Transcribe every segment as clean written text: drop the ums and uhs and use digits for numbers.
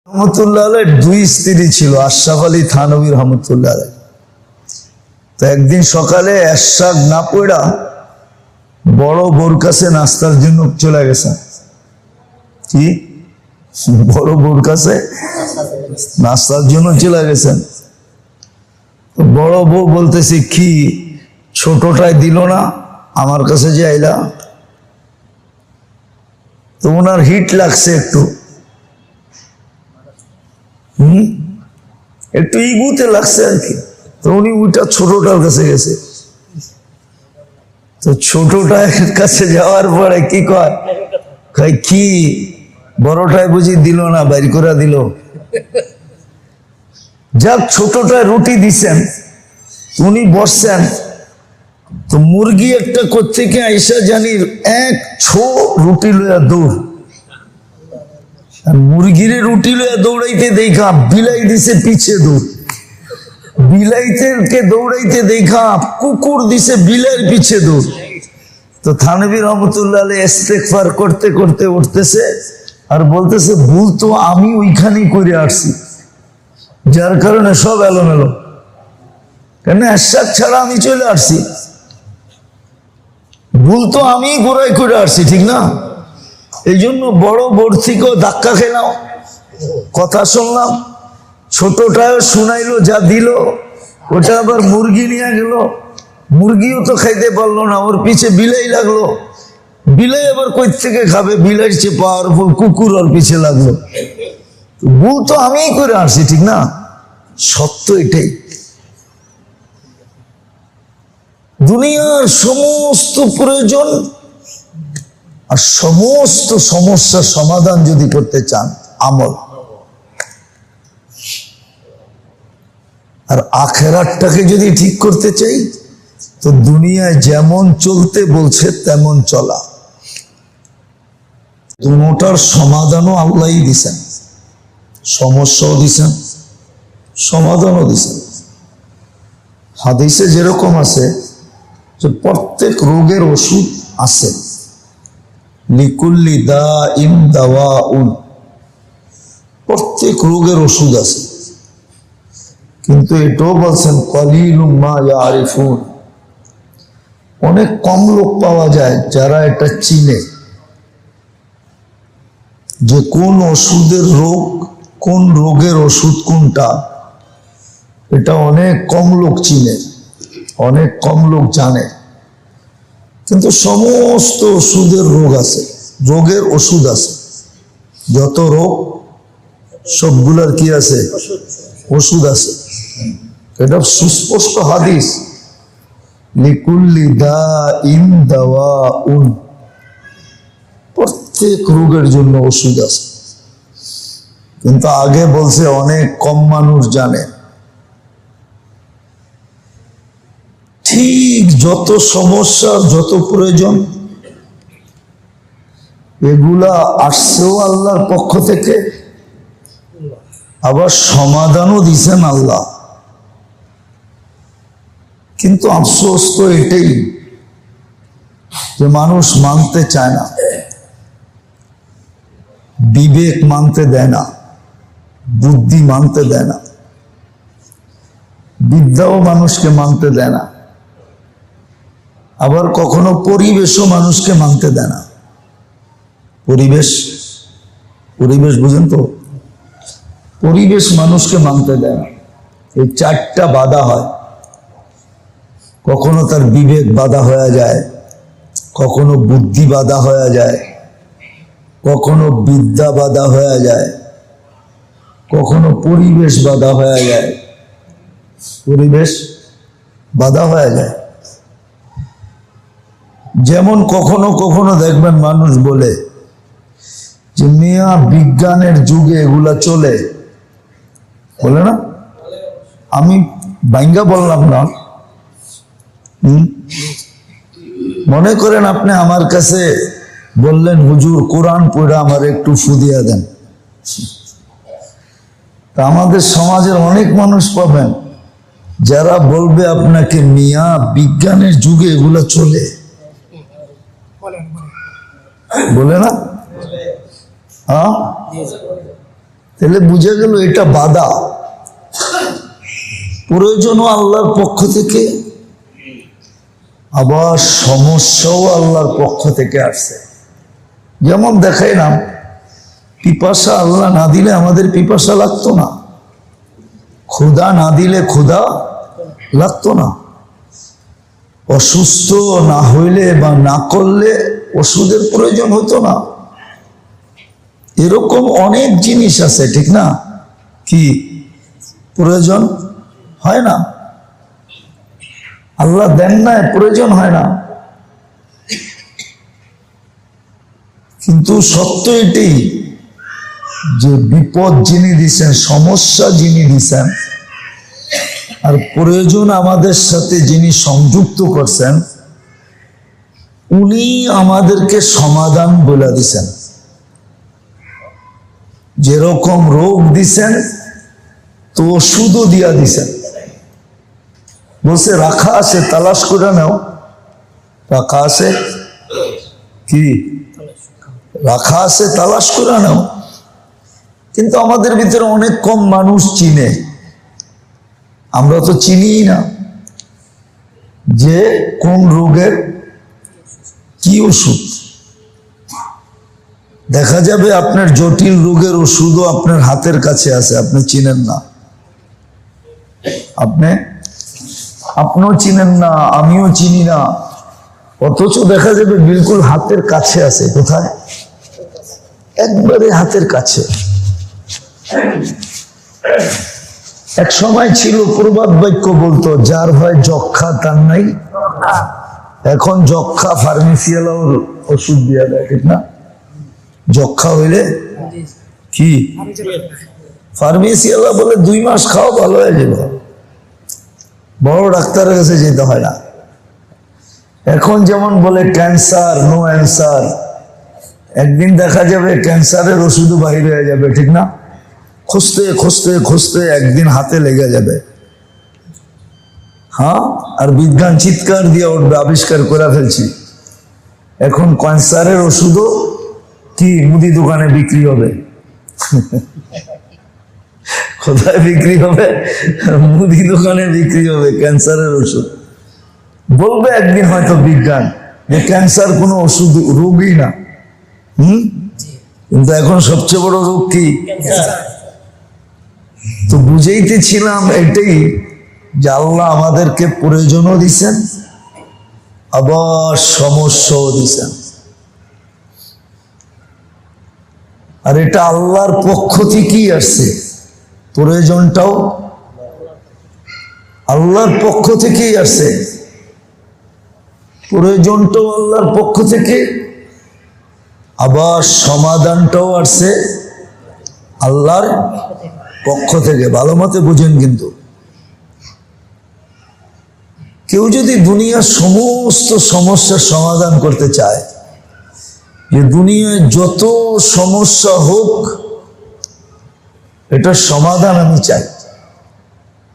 রহমতুল্লাহ আলাইহির দুই স্ত্রী ছিল, আশরাফ আলী থানভী রহমতুল্লাহ আলাইহি। তো একদিন সকালে এশাক না পড়া বড় বোর কাছে নাস্তার জন্য চলে গেছেন। কি বড় বোর কাছে নাস্তার জন্য চলে গেছেন। বড় বউ বলতেছে, কি ছোটটাই দিল না, আমার কাছে যে আইলা। তো ওনার হিট লাগছে একটু, একটু ইগুতে লাগছে আর কি। তো উনি ওইটা ছোটটার কাছে গেছে। তো ছোটটার কাছে যাওয়ার পরে কি কয়, কি বড়টায় বুঝি দিল না, বাইর করে দিল। যাক ছোটটায় রুটি দিছেন, উনি বসছেন। তো মুরগি একটা কোত্থেকে আইসা জানি এক ছো রুটি লইয়া দৌড়। মুরগির রুটি লইয়া দৌড়াইতে দেখা বিলাই দিছে পিছে দৌড়। বিলাইতে দৌড়াইতে দেখা কুকুর দিছে বিলাইয়ের পিছে দৌড়। তো থানভী রহমতুল্লাহ আলাইহি ইস্তেগফার করতে করতে উঠতেছে আর বলতেছে, ভুল তো আমি ওইখানেই করে আসছি, যার কারণে সব এলোমেলো। কেন এশাক ছাড়া আমি চলে আসছি, ভুল তো আমি গোড়ায় করে আসছি, ঠিক না? এই জন্য বড় বোর থেকেও ধাক্কা খেলাম, কথা শুনলাম। ছোটটাও শুনাইলো, যা দিল ওটা আবার মুরগি নিয়ে গেল। মুরগিও তো খাইতে পারলো না, ওর পিছে বিলাই লাগলো। বিলাই আবার কই থেকে খাবে, বিলাইয়ের চেয়ে পাওয়ারফুল কুকুর ওর পিছে লাগলো। ভুল তো আমিই করে আসছি, ঠিক না? সত্য এটাই। দুনিয়ার সমস্ত প্রয়োজন আর সমস্ত সমস্যার সমাধান যদি করতে চান, আমল। আর আখেরাতটাকে যদি ঠিক করতে চাই, তো দুনিয়ায় যেমন চলতে বলছে তেমন চলা। দুটার সমাধানও আল্লাহই দিছেন, সমস্যাও দিছেন, সমাধানও দিছেন। হাদিসে যেরকম আছে যে প্রত্যেক রোগের ওষুধ আছে, লিকুল্লি দাইন দাওয়াউন, প্রত্যেক রোগের ওষুধ আছে। কিন্তু এটাও বলছেন কলিলুম মা ইয়ারিফুন, অনেক কম লোক পাওয়া যায় যারা এটা চিনে যে কোন ওষুধের রোগ, কোন রোগের ওষুধ কোনটা। এটা অনেক কম লোক চিনে, অনেক কম লোক জানে। কিন্তু সমস্ত ওষুধের রোগ আছে, রোগের ওষুধ আছে। যত রোগ সবগুলার কি আছে, ওষুধ আছে। এটা সুস্পষ্ট হাদিস, লিকুল্লি দাইন দাওয়াউন, প্রত্যেক রোগের জন্য ওষুধ আছে। কিন্তু আগে বলছে অনেক কম মানুষ জানে। ঠিক যত সমস্যা, যত প্রয়োজন, এগুলা আসছেও আল্লাহর পক্ষ থেকে, আবার সমাধানও দিছেন আল্লাহ। কিন্তু আফসোস তো এটাই যে মানুষ মানতে চায় না, বিবেক মানতে দেয় না, বুদ্ধি মানতে দেয় না, বিদ্যাও মানুষকে মানতে দেয় না, আবার কখনো পরিবেশও মানুষকে মানতে দেয় না। পরিবেশ, পরিবেশ বুঝেন তো, পরিবেশ মানুষকে মানতে দেয় না। এই চারটা বাধা হয়। কখনো তার বিবেক বাধা হয়ে যায়, কখনো বুদ্ধি বাধা হয়ে যায়, কখনো বিদ্যা বাধা হয়ে যায়, কখনো পরিবেশ বাধা হয়ে যায়। পরিবেশ বাধা হয়ে যায়। যেমন কখনো কখনো দেখবেন মানুষ বলে যে মিয়া বিজ্ঞানের যুগে এগুলা চলে, বলে না? আমি বাইঙ্গা বললাম না। মনে করেন আপনি আমার কাছে বললেন, হুজুর কোরআন পড়ে আমার একটু ফুদিয়া দেন। তা আমাদের সমাজের অনেক মানুষ পাবেন যারা বলবে আপনাকে, মিয়া বিজ্ঞানের যুগে এগুলা চলে, বলে না? হ্যাঁ, তাহলে বুঝে গেল এটা বাধা। প্রয়োজনও আল্লাহর পক্ষ থেকে, আবার সমস্যাও আল্লাহর পক্ষ থেকে আসছে। যেমন দেখাইলাম, পিপাসা আল্লাহ না দিলে আমাদের পিপাসা লাগতো না, ক্ষুধা না দিলে ক্ষুধা লাগতো না, অসুস্থ না হইলে বা না করলে ওষুধের প্রয়োজন হতো না। এরকম অনেক জিনিস আছে, ঠিক না? কি প্রয়োজন হয় না, আল্লাহ দেন না, প্রয়োজন হয় না। কিন্তু সত্য এটাই যে বিপদ যিনি দিছেন, সমস্যা যিনি দিছেন, আর প্রয়োজন আমাদের সাথে যিনি সংযুক্ত করছেন, উনি আমাদেরকে সমাধান বলে দিছেন। যেরকম রোগ দিছেন তো ওষুধও দিয়া দিছেন। বলছে রাখা আছে, তালাশ করে নাও। রাখা আছে, কি রাখা আছে, তালাশ করে নাও। কিন্তু আমাদের ভিতরে অনেক কম মানুষ চিনে, আমরা তো চিনি না যে কোন রোগের কি ওষুধ। দেখা যাবে আপনার জটিল রোগের ওষুধও আপনার হাতের কাছে আছে, আপনি চিনেন না। আপনিও চিনেন না, আমিও চিনি না, অথচ দেখা যাবে বিলকুল হাতের কাছে আছে। কোথায়? একবারে হাতের কাছে। এক সময় ছিল প্রবাদ বাক্য বলতো, যার হয় যক্ষা তার নাই। এখন যক্ষা ফার্মেসিওয়ালাও ওষুধ দিয়া দেয়, ঠিক না? যক্ষা হইলে কি ফার্মেসিওয়ালা বলে 2 মাস খাও, ভালো হয়ে যাবে, বড় ডাক্তারের কাছে যেতে হয় না। এখন যেমন বলে ক্যান্সার নো অ্যান্সার, একদিন দেখা যাবে ক্যান্সারের ওষুধও বাহির হয়ে যাবে, ঠিক না? খুঁজতে খুঁজতে খুঁজতে একদিন হাতে লেগে যাবে। হ্যাঁ, আর বিজ্ঞান চিৎকার দিয়ে উঠবে, আবিষ্কার করে ফেলছি। এখন ক্যান্সারের ওষুধও কি মুদি দোকানে বিক্রি হবে। কোথায় বিক্রি হবে? মুদি দোকানে বিক্রি হবে ক্যান্সারের ওষুধ। বলবে একদিন হয়তো বিজ্ঞান যে ক্যান্সার কোনো ওষুধ, রোগই না। কিন্তু এখন সবচেয়ে বড় রোগ কি? তো বুঝাইতেছিলাম এটাই যে আল্লাহ আমাদেরকে প্রয়োজনও দিছেন, আবার সমস্যাও দিছেন। আর এটা আল্লাহর পক্ষ থেকেই আসছে, প্রয়োজনটাও আল্লাহর পক্ষ থেকেই আসছে, প্রয়োজনটাও আল্লাহর পক্ষ থেকে, আবার সমাধানটাও আসছে আল্লাহর পক্ষ থেকে। ভালো মতে বুঝেন। কিন্তু কেউ যদি দুনিয়ার সমস্ত সমস্যার সমাধান করতে চায়, যে দুনিয়ায় যত সমস্যা হোক এটার সমাধান আমি চাই,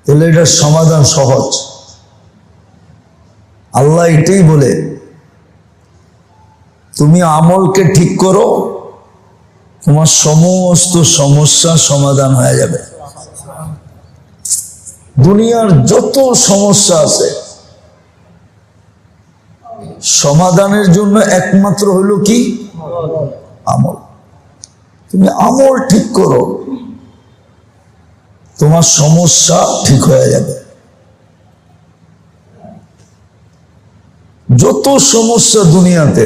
তাহলে এটার সমাধান সহজ। আল্লাহ এটাই বলে, তুমি আমলকে ঠিক করো, তোমার সমস্ত সমস্যার সমাধান হয়ে যাবে। দুনিয়ার যত সমস্যা আছে সমাধানের জন্য একমাত্র হলো কি? আমল। তুমি আমল ঠিক করো, তোমার সমস্যা ঠিক হয়ে যাবে। যত সমস্যা দুনিয়াতে,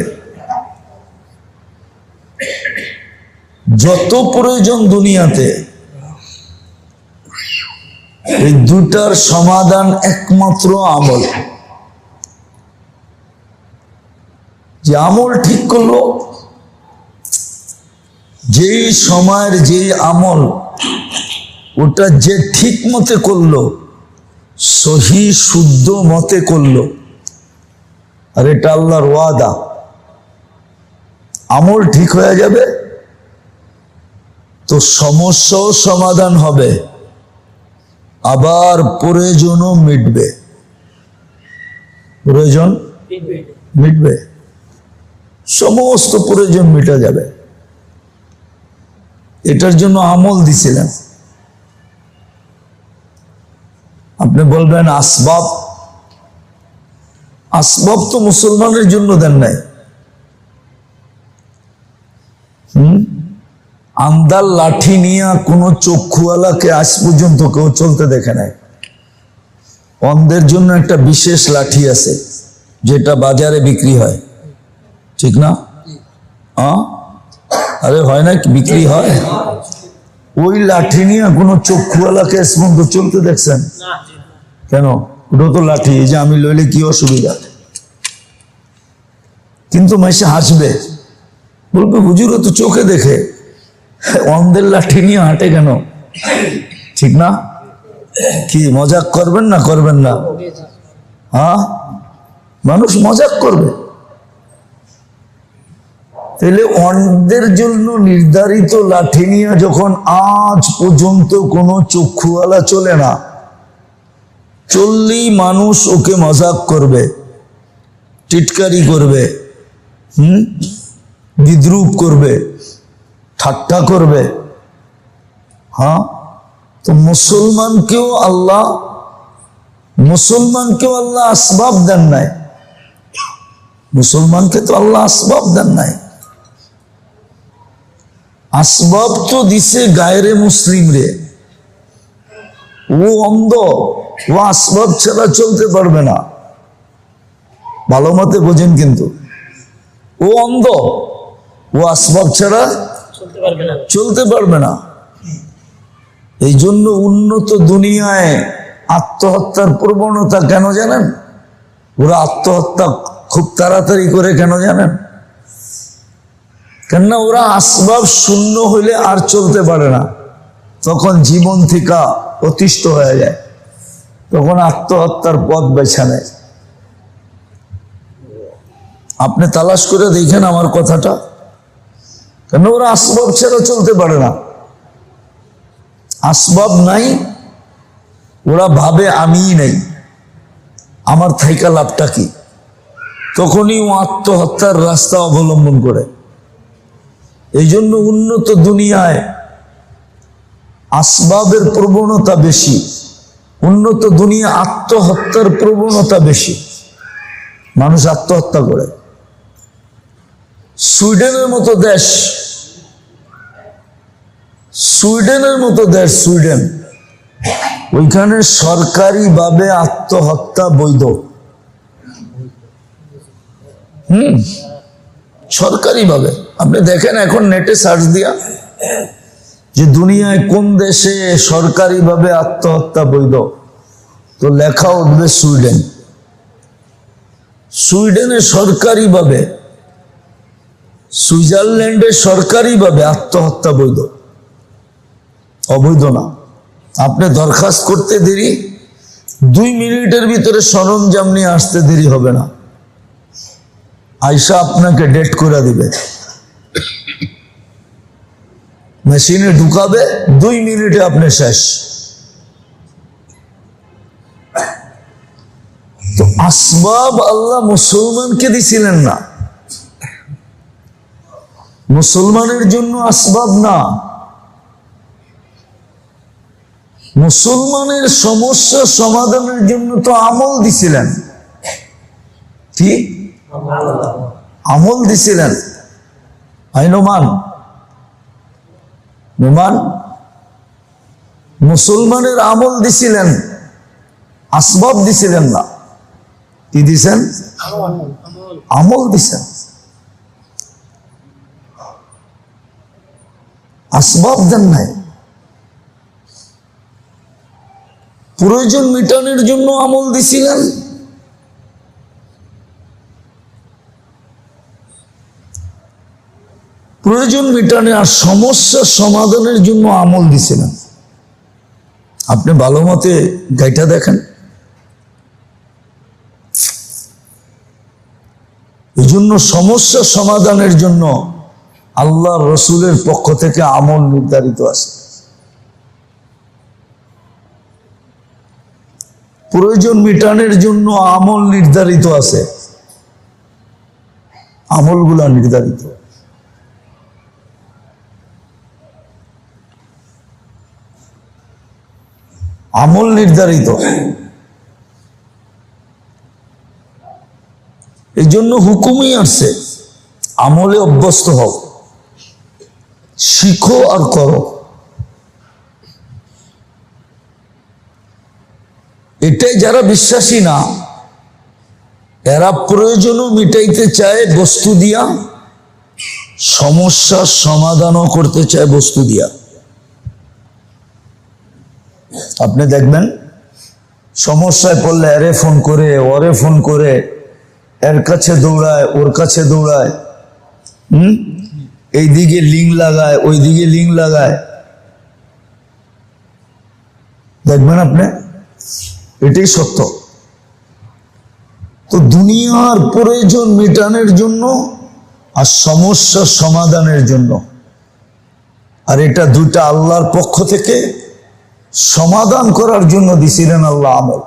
যত প্রয়োজন দুনিয়াতে, এই দুটার সমাধান একমাত্র আমল। যে আমল ঠিক করলো, যেই সময়ের যে আমল, ওটা যে ঠিক মতে করলো, সহি শুদ্ধ মতে করলো, আর এটা আল্লাহর ওয়াদা, আমল ঠিক হয়ে যাবে তো সমস্যাও সমাধান হবে, আবার প্রয়োজনও মিটবে। প্রয়োজন মিটবে, সমস্ত প্রয়োজন মিটে যাবে। এটার জন্য আমল দিছিলেন। আপনি বলবেন আসবাব, আসবাব তো মুসলমানের জন্য দেন নাই। আন্দার লাঠি নিয়ে কোন চক্ষুওয়ালাকে আজ পর্যন্ত কেউ চলতে দেখে নাই। অন্ধের জন্য একটা বিশেষ লাঠি আছে যেটা বাজারে বিক্রি হয়, ঠিক না? আরে হয় না, বিক্রি হয়। ওই লাঠি নিয়ে কোনো চক্ষুওয়ালাকে আজ পর্যন্ত চলতে দেখছেন? কেন? ওটা তো লাঠি, এই যে আমি লইলে কি অসুবিধা? কিন্তু মাসে হাসবে, বলবে হুজুর তো চোখে দেখে, অন্ধের লাঠি নিয়ে হাঁটে কেন? ঠিক না? কি মজাক করবেন না করবেন না? মানুষ মজাক করবে। তাহলে অন্ধের জন্য নির্ধারিত লাঠি নিয়ে যখন আজ পর্যন্ত কোনো চক্ষুওয়ালা চলে না, চললেই মানুষ ওকে মজাক করবে, টিটকারি করবে, বিদ্রুপ করবে, ঠাট্টা করবে। তো মুসলমানকেও আল্লাহ আসবাব দেন নাই। মুসলমানকে তো আল্লাহ আসবাব দেন নাই। আসবাব তো দিছে গায়রে মুসলিম রে। ও অন্ধ, ও আসবাব ছাড়া চলতে পারবে না। ভালো মতে বোঝেন কিন্তু, ও অন্ধ, ও আসবাব ছাড়া চলতে পারবে না। এই জন্য উন্নত দুনিয়ায় আত্মহত্যার প্রবণতা কেন জানেন? ওরা আত্মহত্যা খুব তাড়াতাড়ি করে কেন জানেন? কেননা ওরা আসবাব শূন্য হইলে আর চলতে পারে না, তখন জীবন থেকে অতিষ্ঠ হয়ে যায়, তখন আত্মহত্যার পথ বেছে নেয়। আপনি তালাশ করে দেখেন আমার কথাটা, কেন ওরা আসবাব ছাড়া চলতে পারে না। আসবাব নাই, ওরা ভাবে আমিই নেই, আমার থাইকা লাভটা কি? তখনই ও আত্মহত্যার রাস্তা অবলম্বন করে। এই জন্য উন্নত দুনিয়ায় আসবাবের প্রবণতা বেশি, উন্নত দুনিয়া আত্মহত্যার প্রবণতা বেশি। মানুষ আত্মহত্যা করে। সুইডেনের মতো দেশ, সুইডেন, ওইখানে সরকারিভাবে আত্মহত্যা বৈধ। সরকারিভাবে আপনি দেখেন, এখন নেটে সার্চ দিয়া যে দুনিয়ায় কোন দেশে সরকারিভাবে আত্মহত্যা বৈধ, তো লেখা উঠবে সুইডেন। সুইডেনে সরকারিভাবে, সুইজারল্যান্ডে সরকারিভাবে আত্মহত্যা বৈধ, অবৈধ না। আপনি দরখাস্ত করতে দেরি, 2 মিনিটের ভিতরে সরঞ্জাম নিয়ে আসতে দেরি হবে না, আয়সা আপনাকে ডেট করে দিবে, মেশিনে ঢুকাবে, 2 মিনিটে আপনি শেষ। তো আসবাব আল্লাহ মুসলমানকে দিছিলেন না, মুসলমানের জন্য আসবাব না। মুসলমানের সমস্যা সমাধানের জন্য তো আমল দিছিলেন। কি আমল দিছিলেন? নোমান মুসলমানের আমল দিছিলেন, আসবাব দিছিলেন না। কি দিছেন? আমল দিছেন, আসবাব দেন নাই। প্রয়োজন মিটানোর জন্য আমল দিছিলেন, প্রয়োজন মিটানে আর সমস্যা সমাধানের জন্য আমল দিছিলেন। আপনি ভালো মতে গাইটা দেখেন। এই জন্য সমস্যা সমাধানের জন্য আল্লাহ রসুলের পক্ষ থেকে আমল নির্ধারিত আছে। প্রয়োজন মিটানের জন্য আমল নির্ধারিত আছে, আমলগুলা নির্ধারিত। আমল নির্ধারিত। এই জন্য হুকুমই আসছে, আমলে অভ্যস্ত হও, শিখো আর করো। এটাই যারা বিশ্বাসী না, এরা প্রয়োজনও মিটাইতে চায় বস্তু দিয়া, সমস্যার সমাধানও করতে চায় বস্তু দিয়া। আপনি দেখবেন সমস্যায় পড়লে এরে ফোন করে, ওরে ফোন করে, এর কাছে দৌড়ায়, ওর কাছে দৌড়ায়, এইদিকে লিঙ্ক লাগায়, ওই দিকে লিঙ্ক লাগায়। দেখবেন আপনি, এটাই সত্য। তো দুনিয়ার প্রয়োজন মেটানোর জন্য আর সমস্যার সমাধানের জন্য, আর এটা দুইটা আল্লাহর পক্ষ থেকে সমাধান করার জন্য দিছিলেন আল্লাহ আমল।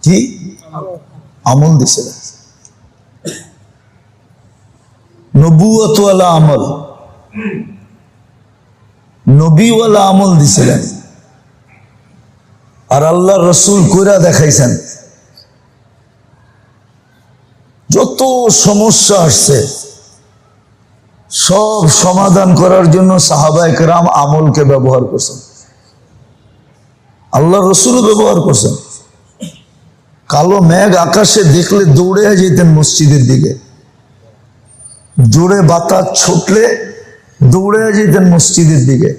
কি আমল দিছিলেন? নবুয়তওয়ালা আমল, নবীওয়ালা আমল দিছিলেন। আর আল্লাহ রসুল কইরা দেখাইছেন। যত সমস্যা আসছে সব সমাধান করার জন্য সাহাবায়ে কেরাম আমলকে ব্যবহার করছেন, আল্লাহ রসুলও ব্যবহার করছেন। কালো মেঘ আকাশে দেখলে দৌড়ে যেতেন মসজিদের দিকে, জোরে বাতাস ছুটলে দৌড়ে যেতেন মসজিদের দিকে,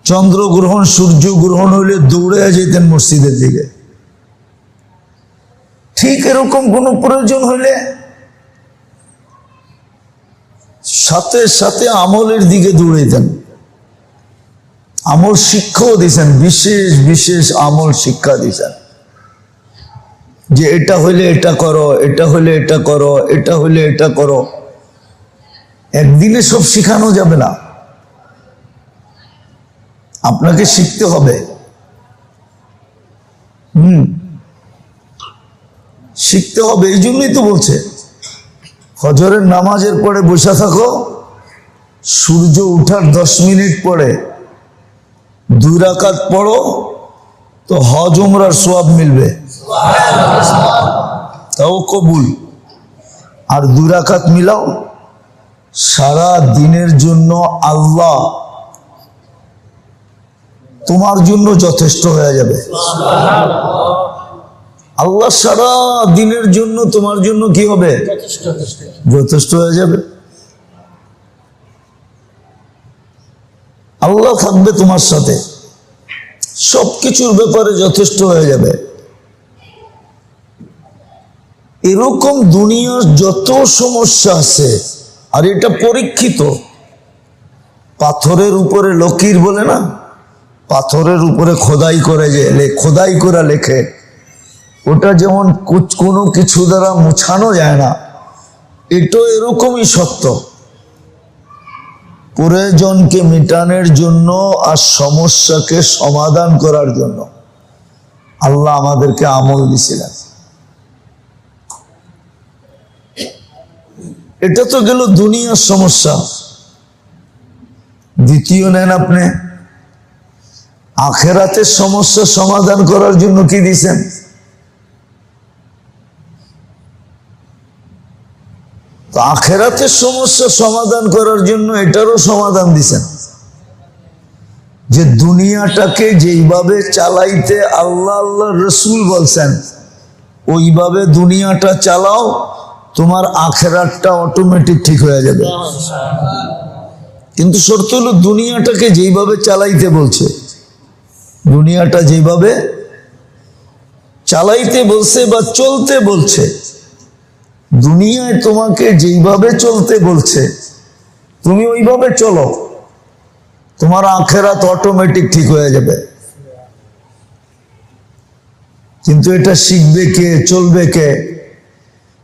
চন্দ্রগ্রহণ সূর্য গ্রহণ হইলে দৌড়ে যেতেন মসজিদের দিকে। ঠিক এরকম কোন প্রয়োজন হইলে সাথে সাথে আমলের দিকে দৌড়াইতেন। আমল শিক্ষাও দিয়েছেন, বিশেষ বিশেষ আমল শিক্ষা দিয়েছেন, যে এটা হইলে এটা করো, এটা হইলে এটা করো, এটা হইলে এটা করো। একদিনে সব শিখানো যাবে না, আপনাকে শিখতে হবে। শিখতে হবে। এই জন্যই তো বলছে ফজরের নামাজের পরে বসে থাকো, সূর্য উঠার 10 মিনিট পরে 2 রাকাত পড়ো, তো হজ উমরার সওয়াব মিলবে, তাও কবুল। আর 2 রাকাত মিলাও, সারা দিনের জন্য আল্লাহ তোমার জন্য যথেষ্ট হয়ে যাবে। আল্লাহ সারা দিনের জন্য তোমার জন্য কি হবে? যথেষ্ট হয়ে যাবে। আল্লাহ থাকবে তোমার সাথে, সবকিছুর ব্যাপারে যথেষ্ট হয়ে যাবে। এরকম দুনিয়ার যত সমস্যা আছে, আর এটা পরীক্ষিত। পাথরের উপরে লকির বলে না, পাথরের উপরে খোদাই করে, যে খোদাই করে লেখে, ওটা যেমন কোনো কিছু দ্বারা মুছানো যায় না, এটাও এরকমই সত্য। প্রয়োজনকে মেটানোর জন্য আর সমস্যাকে সমাধান করার জন্য আল্লাহ আমাদেরকে আমল দিয়েছিলেন। এটা তো গেল দুনিয়ার সমস্যা। দ্বিতীয় নেন আপনি আখেরাতের সমস্যা সমাধান করার জন্য কি দিয়েছেন? তো আখেরাতের সমস্যা সমাধান করার জন্য এটারও সমাধান দিছেন, যে দুনিয়াটাকে যেইভাবে চালাইতে আল্লাহ আল্লাহ রসুল বলছেন, ওইভাবে দুনিয়াটা চালাও, তোমার আখেরাতটা অটোমেটিক ঠিক হয়ে যাবে। কিন্তু শর্ত হলো দুনিয়াটাকে যেইভাবে চালাইতে বলছে, দুনিয়াটা যেভাবে চালাইতে বলছে বা চলতে বলছে, দুনিয়ায় তোমাকে যেইভাবে চলতে বলছে তুমি ওইভাবে চলো, তোমার আখেরাত অটোমেটিক ঠিক হয়ে যাবে। কিন্তু এটা শিখবে কে, চলবে কে?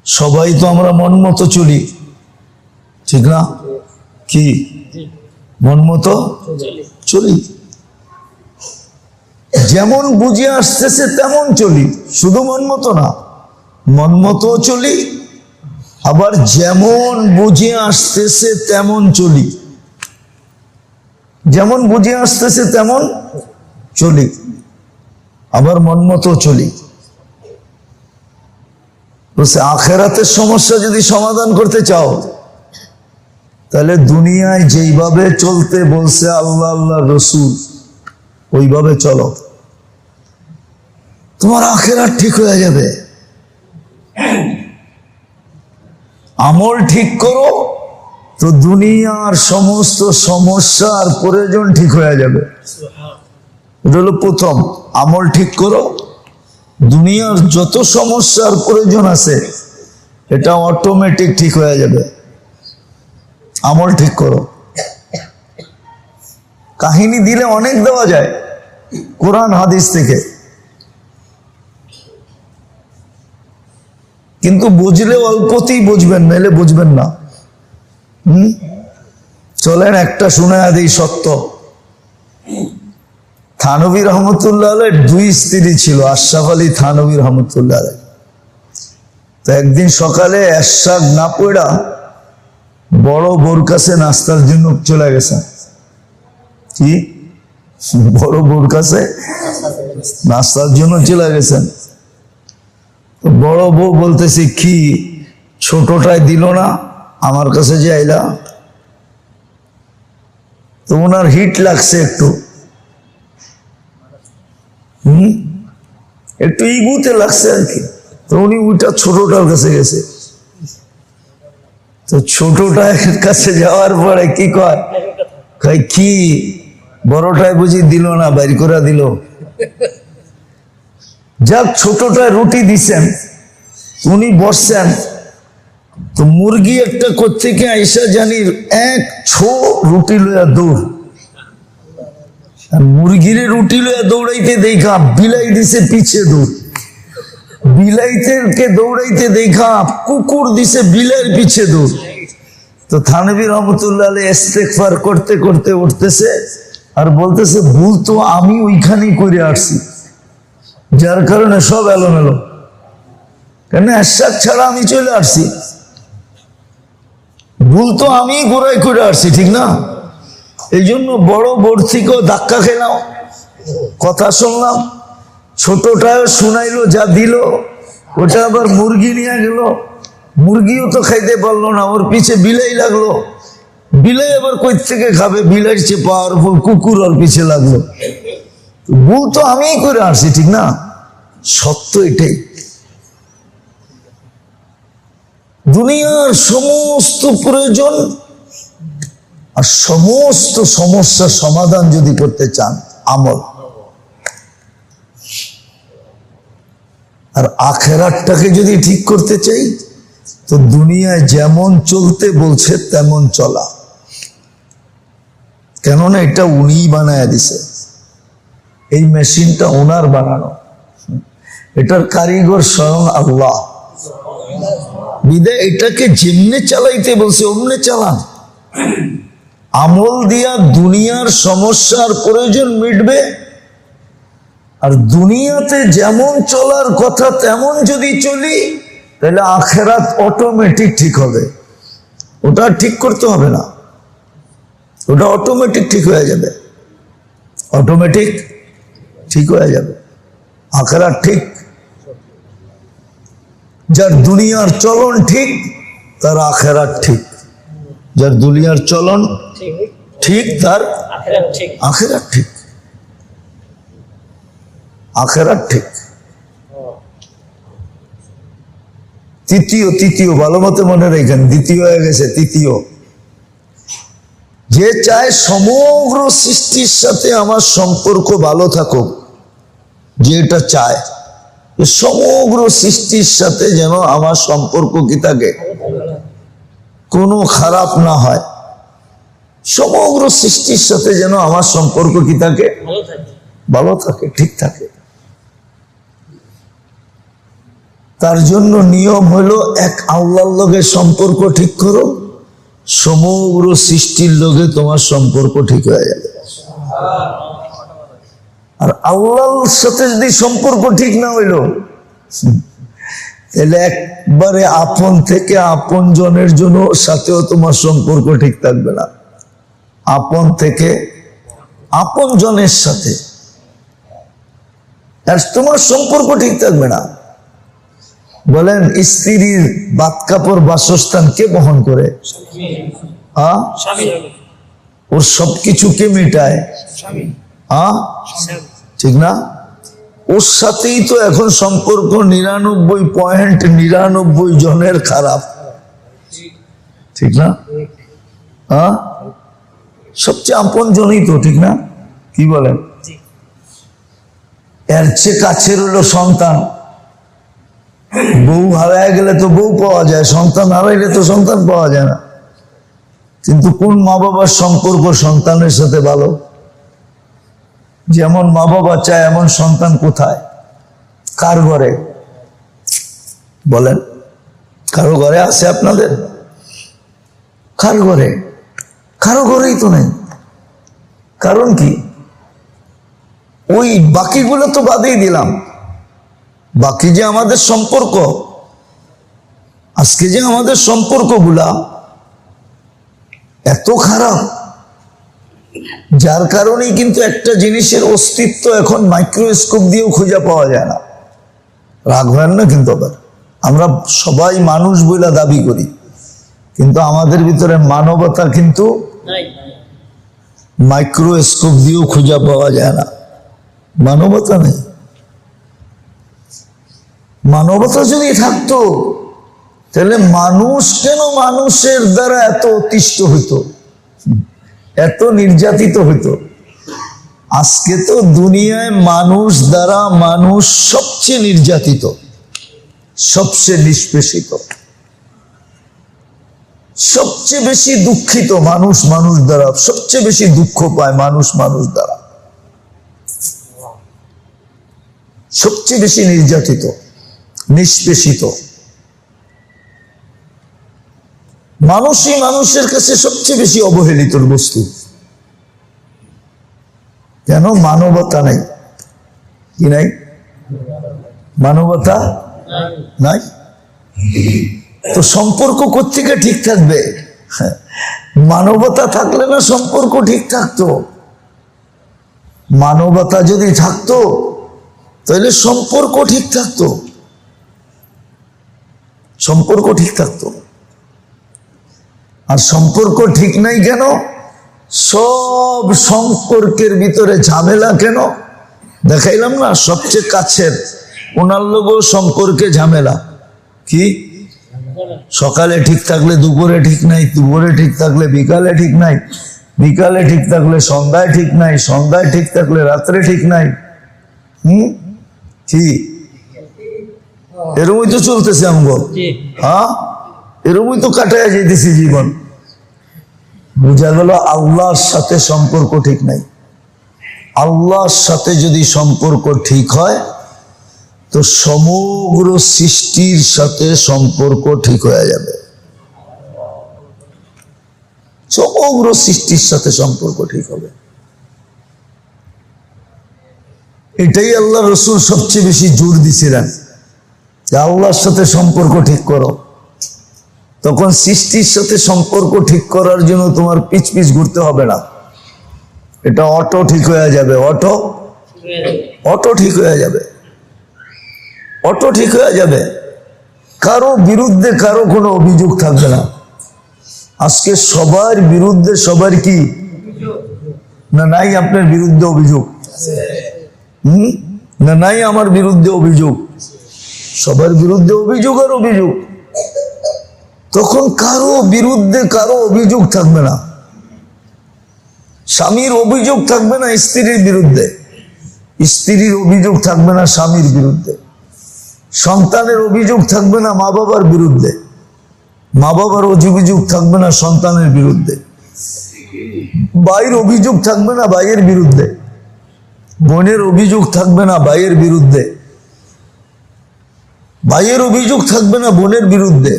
সবাই তো আমরা মন মতো চলি, ঠিক না? কি মন মতো চলি, যেমন বুঝে আসতেছে তেমন চলি। শুধু মন মতো না, মন মতো চলি, আবার যেমন বুঝে আসতেছে তেমন চলি। যেমন বুঝে আসতেছে তেমন চলি, আবার মন মতো চলি। বলছে আখেরাতের সমস্যা যদি সমাধান করতে চাও তাহলে দুনিয়ায় যেইভাবে চলতে বলছে আল্লাহ আল্লাহ রসুল ওইভাবে চলো, তোমার আখেরাত ঠিক হয়ে যাবে। আমল ঠিক করো তো দুনিয়ার সমস্ত সমস্যার প্রয়োজন ঠিক হয়ে যাবে। এটা হলো প্রথম, আমল ঠিক করো, দুনিয়ার যত সমস্যার প্রয়োজন আছে এটা অটোমেটিক ঠিক হয়ে যাবে। আমল ঠিক করো। কাহিনী দিলে অনেক দেওয়া যায় কোরআন হাদিস থেকে, কিন্তু বুঝলে অল্পতেই বুঝবেন, মেলে বুঝবেন না। চলেন একটা শোনায়া দিই সত্য। থানভী রহমতুল্লাহ আলাইহির দুই স্ত্রী ছিল, আশরাফ আলী থানভী রহমতুল্লাহ আলাইহি। তো একদিন সকালে এরশাদ না পড়া বড় বোর কাছে নাস্তার জন্য চলে গেছেন। কি বড় বোর কাছে নাস্তার জন্য চলে গেছেন। তো বড় বউ বলতেছি কি ছোটটাই দিল না, আমার কাছে যে আইলা। তো ওনার হিট লাগছে একটু, একটু ইগুতে লাগছে আর কি। তো উনি ওইটা ছোটটার কাছে গেছে। তো ছোটটার কাছে যাওয়ার পরে কি কয়, কি বড়টায় বুঝি দিল না, বাইর করে দিল। যাক ছোটটায় রুটি দিছেন, উনি বসছেন। তো মুরগি একটা কোত্থেকে আইসা জানি এক ছো রুটি লইয়া দৌড়, মুরগিরে রুটি লইয়া দৌড়াইতে দেখা বিলাই দিছে পিছে দৌড়, বিলাইতে দৌড়াইতে দেখা কুকুর দিছে বিলাইয়ের পিছে দৌড়। তো থানভী রহমতুল্লাহ আলাইহি ইস্তেগফার করতে করতে উঠতেছে আর বলতেছে ভুল তো আমি ওইখানেই করে আসছি, যার কারণে সব এলোমেলো। কেন এরশাদ ছাড়া আমি চলে আসছি, ভুল তো আমি গোড়াই করে আসছি, ঠিক না? এই জন্য বড় বোর থেকেও ধাক্কা খেলাম, কথা শুনলাম, ছোটটাও শুনাইলো, যা দিল ওটা আবার মুরগি নিয়ে গেল, মুরগিও তো খাইতে পারলো না, ওর পিছে বিলাই লাগলো, বিলাই আবার কই থেকে খাবে, বিলাইয়ের চেয়ে পাওয়ারফুল কুকুর ওর পিছে লাগলো। ভুল তো আমিই করে আসছি, ঠিক না? সত্য এটাই। দুনিয়ার সমস্ত প্রয়োজন আর সমস্ত সমস্যার সমাধান যদি করতে চান আমল, আর আখেরাতটাকে যদি ঠিক করতে চাই তো দুনিয়ায় যেমন চলতে বলছে তেমন চলা। কেননা এটা উনিই বানায় দিছে, এই মেশিনটা ওনার বানানো, এটার কারিগর স্বয়ং আল্লাহ। বিদায় এটাকে যেমনে চালাইতে বলছে অমনে চালান। আমল দিয়া দুনিয়ার সমস্যার প্রয়োজন মিটবে, আর দুনিয়াতে যেমন চলার কথা তেমন যদি চলি তাহলে আখেরাত অটোমেটিক ঠিক হবে। ওটা ঠিক করতে হবে না, ওটা অটোমেটিক ঠিক হয়ে যাবে, অটোমেটিক ঠিক হয়ে যাবে। আখেরাত ঠিক। যার দুনিয়ার চলন ঠিক তার আখেরাত ঠিক, যার দুনিয়ার চলন ঠিক তার আখেরাত ঠিক, আখেরাত ঠিক। তৃতীয় ভালো মতো মনে রেখেন, দ্বিতীয় হয়ে গেছে তৃতীয়। যে চায় সমগ্র সৃষ্টির সাথে আমার সম্পর্ক ভালো থাকুক, যে এটা চায় সমগ্র সৃষ্টির সাথে যেন আমার সম্পর্ক কি থাকে, কোনো খারাপ না হয়, সমগ্র সৃষ্টির সাথে যেন আমার সম্পর্ক কি থাকে, ভালো থাকে, ঠিক থাকে। তার জন্য নিয়ম হলো এক আল্লাহর লগে সম্পর্ক ঠিক করো, সমগ্র সৃষ্টির লগে তোমার সম্পর্ক ঠিক হয়ে যাবে। আর আল্লাহর সাথে যদি সম্পর্ক ঠিক না হইল তাহলে একবারে আপন থেকে আপন জনের জন্য সাথেও তোমার সম্পর্ক ঠিক থাকবে না। আপন থেকে আপন জনের সাথে আর তোমার সম্পর্ক ঠিক থাকবে না। বলেন, স্ত্রীর বাত কাপড় বাসস্থান কে বহন করে? ওর সবকিছু কে মেটায়? ঠিক না? ওর সাথেই তো এখন সম্পর্ক 99.99 জনের খারাপ, ঠিক না? সবচেয়ে আপন জনই তো, ঠিক না? কি বলেন? এর চেয়ে কাছের হলো সন্তান। বউ হারায় গেলে তো বউ পাওয়া যায়, সন্তান হারাইলে তো সন্তান পাওয়া যায় না। কিন্তু কোন মা বাবার সম্পর্ক সন্তানের সাথে ভালো? যেমন মা বাবা চায় এমন সন্তান কোথায়? কার ঘরে? বলেন, কারো ঘরে আছে আপনাদের? কার ঘরে? কারো ঘরেই তো নেই। কারণ কি? ওই বাকিগুলো তো বাদেই দিলাম, বাকি যে আমাদের সম্পর্ক, আজকে যে আমাদের সম্পর্কগুলা এত খারাপ, যার কারণেই কিন্তু একটা জিনিসের অস্তিত্ব এখন মাইক্রোস্কোপ দিয়েও খুঁজে পাওয়া যায় না। রাগ হয় না কিন্তু? আবার আমরা সবাই মানুষ বলে দাবি করি, কিন্তু আমাদের ভিতরে মানবতা কিন্তু মাইক্রোস্কোপ দিয়েও খুঁজে পাওয়া যায় না। মানবতা নেই। মানবতা যদি থাকতো তাহলে মানুষ কেন মানুষের দ্বারা এত অতিষ্ঠ হইতো, এত নির্যাতিত হইতো? আজকে তো দুনিয়ায় মানুষ দ্বারা মানুষ সবচেয়ে নির্যাতিত, সবচেয়ে নিষ্পেষিত, সবচেয়ে বেশি দুঃখিত মানুষ মানুষ দ্বারা, সবচেয়ে বেশি দুঃখ পায় মানুষ মানুষ দ্বারা, সবচেয়ে বেশি নির্যাতিত, নিষ্পেষিত। মানুষই মানুষের কাছে সবচেয়ে বেশি অবহেলিত বস্তু। কেন? মানবতা নাই। কি নাই? মানবতা নাই। তো সম্পর্ক কোত্থেকে ঠিক থাকবে? মানবতা থাকলে না সম্পর্ক ঠিক থাকতো। মানবতা যদি থাকতো তাহলে সম্পর্ক ঠিক থাকতো, সম্পর্ক ঠিক থাকতো। আর সম্পর্ক ঠিক নাই কেন? সব সম্পর্কের ভিতরে ঝামেলা কেন? দেখাইলাম না, সবচেয়ে কাছের ওনার লোগও সম্পর্কে ঝামেলা। কি? সকালে ঠিক থাকলে দুপুরে ঠিক নাই, দুপুরে ঠিক থাকলে বিকালে ঠিক নাই, বিকালে ঠিক থাকলে সন্ধ্যায় ঠিক নাই, সন্ধ্যায় ঠিক থাকলে রাত্রে ঠিক নাই। কি এরকমই তো চলতেছে আমগো। এরকমই তো কাটায় যেতেছি জীবন। বুঝা গেল আল্লাহর সাথে সম্পর্ক ঠিক নাই। আল্লাহর সাথে যদি সম্পর্ক ঠিক হয় তো সমগ্র সৃষ্টির সাথে সম্পর্ক ঠিক হয়ে যাবে। সমগ্র সৃষ্টির সাথে সম্পর্ক ঠিক হবে। এটাই আল্লাহ রসুল সবচেয়ে বেশি জোর দিছিলেন যে আল্লাহর সাথে সম্পর্ক ঠিক করো। তখন সৃষ্টির সাথে সম্পর্ক ঠিক করার জন্য তোমার পিছ পিছ ঘুরতে হবে না, এটা অটো ঠিক হয়ে যাবে। অটো ঠিক হয়ে যাবে, অটো ঠিক হয়ে যাবে। কারো বিরুদ্ধে কারো কোনো অভিযোগ থাকবে না। আজকে সবার বিরুদ্ধে সবার কি না নাই? আপনার বিরুদ্ধে অভিযোগ না নাই? আমার বিরুদ্ধে অভিযোগ, সবার বিরুদ্ধে অভিযোগ আর অভিযোগ। তখন কারো বিরুদ্ধে কারো অভিযোগ থাকবে না। স্বামীর অভিযোগ থাকবে না স্ত্রীর বিরুদ্ধে, স্ত্রীর অভিযোগ থাকবে না স্বামীর বিরুদ্ধে, সন্তানের অভিযোগ থাকবে না মা বাবার বিরুদ্ধে, মা বাবার অভিযোগ থাকবে না সন্তানের বিরুদ্ধে, ভাইয়ের অভিযোগ থাকবে না ভাইয়ের বিরুদ্ধে, বোনের অভিযোগ থাকবে না ভাইয়ের বিরুদ্ধে, ভাইয়ের অভিযোগ থাকবে না বোনের বিরুদ্ধে,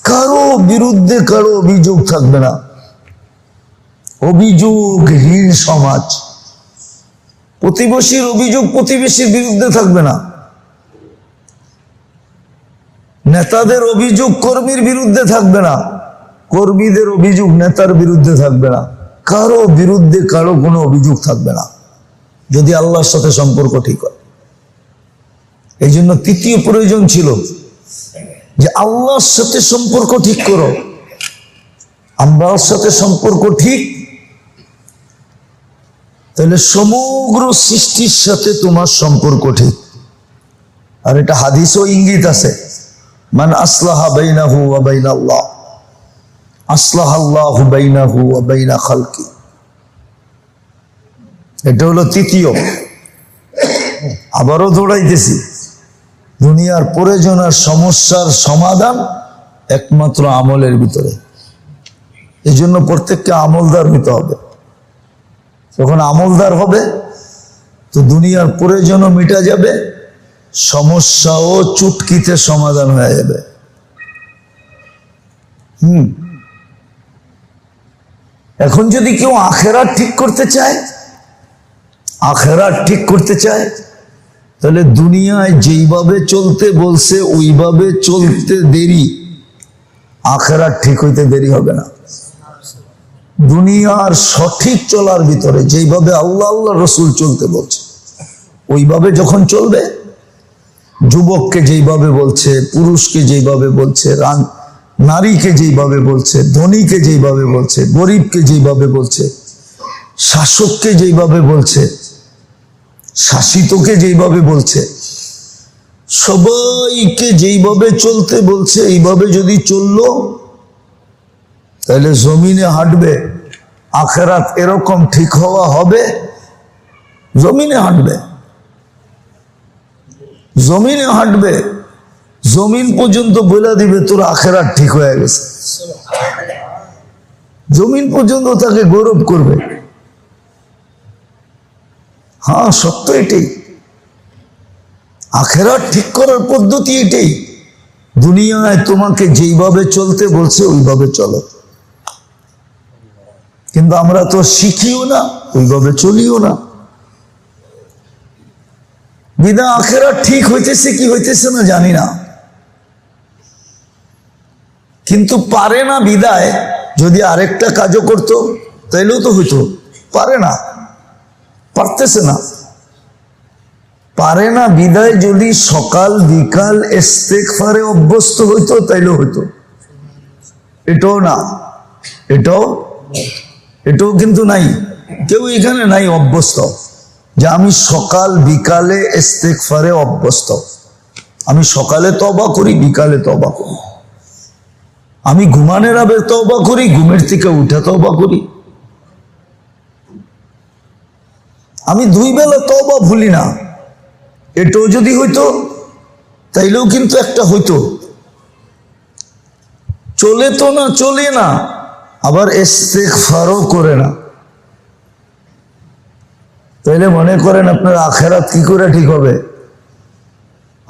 কারো বিরুদ্ধে কারো অভিযোগ থাকবে না। অভিযোগহীন সমাজ। প্রতিবেশীর অভিযোগ প্রতিবেশীর বিরুদ্ধে থাকবে না, নেতাদের অভিযোগ কর্মীর বিরুদ্ধে থাকবে না, কর্মীদের অভিযোগ নেতার বিরুদ্ধে থাকবে না, কারো বিরুদ্ধে কারো কোনো অভিযোগ থাকবে না যদি আল্লাহর সাথে সম্পর্ক ঠিক হয়। এই জন্য তৃতীয় প্রয়োজন ছিল যে আল্লাহর সাথে সম্পর্ক ঠিক করো। আল্লাহর সাথে সম্পর্ক ঠিক, তাহলে সমগ্র সৃষ্টির সাথে তোমার সম্পর্ক ঠিক। আর এটা হাদিসও ইঙ্গিত আছে, মান আসলাহা বাইনাহু ওয়া বাইনাল্লাহ আসলাহাল্লাহু বাইনাহু ওয়া বাইনা খালকি। এটা হলো তৃতীয়। আবারও দৌড়াইতেছি, দুনিয়ার প্রয়োজন আর সমস্যার সমাধান একমাত্র আমলের ভিতরে। এই জন্য প্রত্যেককে আমলদার হইতে হবে। যখন আমলদার হবে তো দুনিয়ার প্রয়োজনও মিটা যাবে, সমস্যাও চুটকিতে সমাধান হয়ে যাবে। এখন যদি কেউ আখেরাত ঠিক করতে চায়, আখেরাত ঠিক করতে চায়, তাহলে দুনিয়ায় যেইভাবে চলতে বলছে ওইভাবে চলতে দেরি, আখেরাত ঠিক হইতে দেরি হবে না। দুনিয়ার সঠিক চলার ভিতরে যেইভাবে আল্লাহ আল্লাহ রসুল চলতে বলছে ওইভাবে যখন চলবে, যুবককে যেইভাবে বলছে, পুরুষকে যেইভাবে বলছে, নারীকে যেইভাবে বলছে, ধনীকে যেইভাবে বলছে, গরিবকে যেইভাবে বলছে, শাসককে যেইভাবে বলছে, শাসিতকে যেইভাবে বলছে, সবাইকে যেইভাবে চলতে বলছে এইভাবে যদি চললো তাহলে জমিনে হাঁটবে। আখেরাত এরকম ঠিক হওয়া হবে, জমিনে হাঁটবে, জমিনে হাঁটবে, জমিন পর্যন্ত বলে দিবে তোর আখেরাত ঠিক হয়ে গেছে। জমিন পর্যন্ত তাকে গৌরব করবে। হ্যাঁ, সত্য এটাই। আখেরাত ঠিক করার পদ্ধতি এটাই। দুনিয়ায় তোমাকে যেইভাবে চলতে বলছে ওইভাবে চলো, কিন্তু আমরা তো শিখিও না, ওইভাবে চলিও না। বিদা আখেরাত ঠিক হইতেছে কি হইতেছে না জানি না, কিন্তু পারে না বিদায় যদি আরেকটা কাজও করতো তাইলেও তো হইতো। পারে না, পারতেছে না। পারে না বিদায় যদি সকাল বিকাল ইস্তেগফারে অভ্যস্ত হইতো তাইলেও হইতো। এটাও না, এটাও কিন্তু নাই। কেউ এখানে নাই অভ্যস্ত যে আমি সকাল বিকালে ইস্তেগফারে অভ্যস্ত। আমি সকালে তওবা করি, বিকালে তওবা করি। আমি ঘুমানোর আগে তওবা করি, ঘুমের থেকে উঠে তওবা করি। আমি 2 বেলা তওবা ভুলি না। এটাও যদি হইতো তাইলেও কিন্তু একটা হইতো। চলে তো না, চলে না, আবার ইস্তেগফারও করে না। তাইলে মনে করেন আপনার আখেরাত কি করে ঠিক হবে?